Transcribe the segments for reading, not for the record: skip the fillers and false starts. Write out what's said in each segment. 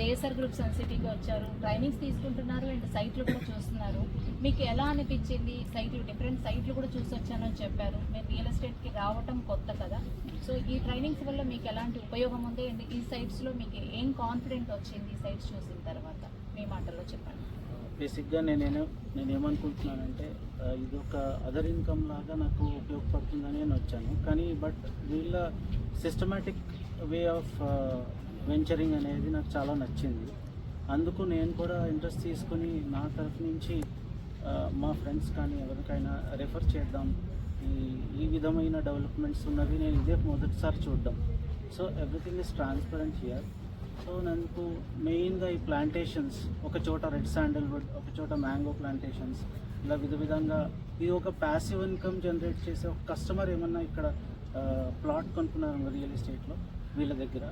ASR group sun సిటీకి వచ్చారు, trainings తీసుకుంటున్నారు అండ్ సైట్లు కూడా చూస్తున్నారు. మీకు ఎలా అనిపించింది? సైట్లు డిఫరెంట్ సైట్లు కూడా చూసి వచ్చానని చెప్పారు. మీరు రియల్ ఎస్టేట్కి రావటం కొత్త కదా, సో ఈ ట్రైనింగ్స్ వల్ల మీకు ఎలాంటి ఉపయోగం ఉంది అండ్ ఈ సైట్స్లో మీకు ఏం కాన్ఫిడెంట్ వచ్చింది ఈ సైట్స్ చూసిన తర్వాత? మీ మాటల్లో చెప్పండి. బేసిక్గా నేనేమనుకుంటున్నానంటే ఇది ఒక అదర్ ఇన్కమ్ లాగా నాకు ఉపయోగపడుతుందని నేను వచ్చాను. కానీ బట్ వీళ్ళ సిస్టమేటిక్ వే ఆఫ్ వెంచరింగ్ అనేది నాకు చాలా నచ్చింది. అందుకు నేను కూడా ఇంట్రెస్ట్ తీసుకుని నా తరఫు నుంచి మా ఫ్రెండ్స్ కానీ ఎవరికైనా రెఫర్ చేద్దాం. ఈ విధమైన డెవలప్మెంట్స్ ఉన్నవి నేను ఇదే మొదటిసారి చూడడం. So everything is transparent here. So నాకు మెయిన్గా ఈ ప్లాంటేషన్స్, ఒక చోట రెడ్ శాండల్వుడ్, ఒక చోట మ్యాంగో ప్లాంటేషన్స్, ఇలా విధంగా ఇది ఒక ప్యాసివ్ ఇన్కమ్ జనరేట్ చేసే ఒక కస్టమర్ ఏమన్నా ఇక్కడ ప్లాట్ కొనుక్కున్నారు రియల్ ఎస్టేట్లో వీళ్ళ దగ్గర,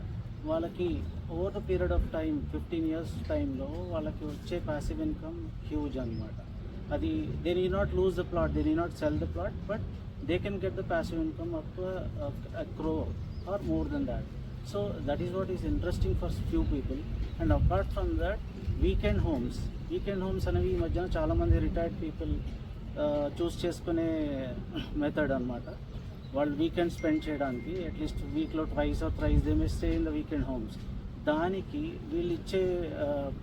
వాళ్ళకి over the period of time 15 years టైంలో వాళ్ళకి వచ్చే ప్యాసివ్ ఇన్కమ్ హ్యూజ్ అనమాట. అది they need not lose the plot, they need not cell the plot, but they can get the passive income up to a crore or more than that. So that is what is interesting for few people. And apart from that, weekend homes అనేవి ఈ మధ్యన చాలామంది retired people choose చేసుకునే method అనమాట. వాళ్ళు weekend spend చేయడానికి at least వీక్లో twice or thrice they may stay in the weekend homes. దానికి వీళ్ళు ఇచ్చే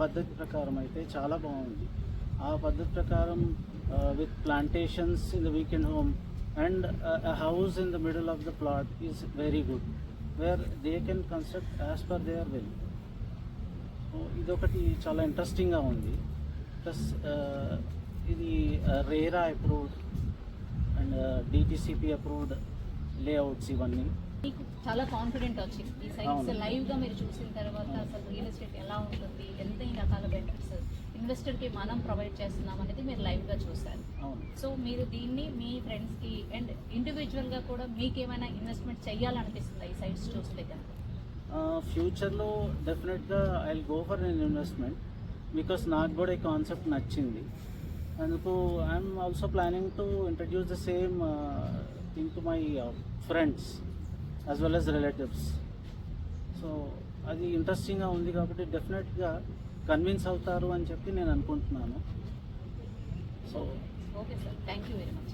పద్ధతి ప్రకారం అయితే చాలా బాగుంది. ఆ పద్ధతి ప్రకారం with plantations in the weekend home and house in the middle of the plot is very good, where they can construct as per their will. ఇదొకటి చాలా ఇంట్రెస్టింగ్గా ఉంది. ప్లస్ ఇది RERA approved and DTCP approved layouts ఇవన్నీ. మీకు చాలా confident వచ్చింది ఈ సైట్స్ లైవ్గా మీరు చూసిన తర్వాత. అసలు రియల్ ఎస్టేట్ ఎలా ఉంటుంది, ఎంత రకాల బెనిఫిట్స్ ఇన్వెస్టర్కి మనం ప్రొవైడ్ చేస్తున్నాం అనేది మీరు లైవ్గా చూసారు. సో మీరు దీన్ని మీ ఫ్రెండ్స్కి అండ్ ఇండివిజువల్గా కూడా మీకు ఏమైనా ఇన్వెస్ట్మెంట్ చేయాలనిపిస్తుందా ఈ సైట్స్ చూస్తే కనుక? ఫ్యూచర్లో డెఫినెట్గా I will go for an investment, because నాకు కూడా ఈ కాన్సెప్ట్ నచ్చింది. అందుకు I'm also planning to introduce the same thing to my friends as well as relatives. So అది ఇంట్రెస్టింగ్గా ఉంది కాబట్టి డెఫినెట్గా కన్విన్స్ అవుతారు అని చెప్పి నేను అనుకుంటున్నాను. So okay sir, thank you very much.